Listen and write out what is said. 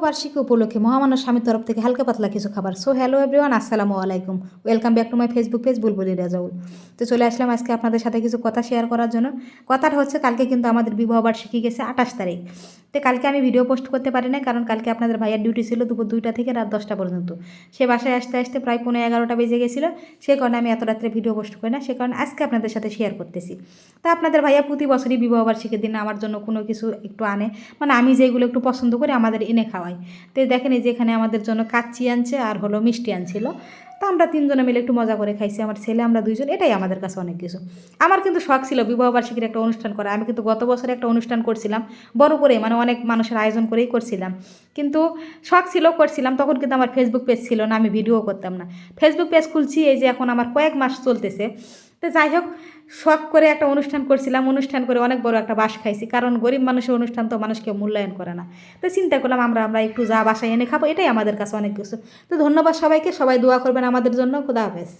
বার্ষিকী উপলক্ষে মহামানব স্বামীর তরফ থেকে হালকা পাতলা কিছু খাবার। সো হ্যালো এভরিওয়ান, আসসালামু আলাইকুম, welcome back to my Facebook page বুলবুলি রাজাউল। তো চলে আসলাম আজকে আপনাদের সাথে কিছু কথা শেয়ার করার জন্য। কথাটা হচ্ছে, কালকে কিন্তু আমাদের বিবাহ বার্ষিকী গেছে 28 তারিখ। তো কালকে আমি ভিডিও পোস্ট করতে পারি না, কারণ কালকে আপনাদের ভাইয়ের ডিউটি ছিল দুপুর 2টা থেকে রাত 10টা পর্যন্ত। সে বাসায় আসতে আসতে প্রায় 11:15 বেজে গেছিলো। সে কারণে আমি এত রাত্রে ভিডিও পোস্ট করি না, সে কারণে আজকে আপনাদের সাথে শেয়ার করতেছি। তা আপনাদের ভাইয়া প্রতি বছরই বিবাহ বার্ষিকীর দিন আমার জন্য কোনো কিছু একটু আনে, মানে আমি যেগুলো একটু পছন্দ করি আমাদের এনে খাওয়াই। তো দেখেন, এই যে এখানে আমাদের জন্য কাচ্চি আনছে আর হলো মিষ্টি আনছিল। তো আমরা তিনজনে মিলে একটু মজা করে খাইছি, আমার ছেলে আমরা দুইজন, এটাই আমাদের কাছে অনেক কিছু। আমার কিন্তু শখ ছিল বিবাহবার্ষিকীর একটা অনুষ্ঠান করা। আমি কিন্তু গত বছরে একটা অনুষ্ঠান করছিলাম, বড় করে, মানে অনেক মানুষের আয়োজন করেই করছিলাম। কিন্তু শখ ছিল, করছিলাম, তখন কিন্তু আমার ফেসবুক পেজ ছিল না, আমি ভিডিও করতাম না। ফেসবুক পেজ খুলছি এই যে এখন আমার কয়েক মাস চলতেছে। তো যাই হোক, শখ করে একটা অনুষ্ঠান করছিলাম, অনুষ্ঠান করে অনেক বড় একটা বাস খাইছি, কারণ গরিব মানুষের অনুষ্ঠান তো মানুষকে মূল্যায়ন করে না। তো চিন্তা করলাম আমরা আমরা একটু যা বাসায় এনে খাবো, এটাই আমাদের কাছে অনেক কিছু। তো ধন্যবাদ সবাইকে, সবাই দোয়া করবেন আমাদের জন্য। খুদা হাফেজ।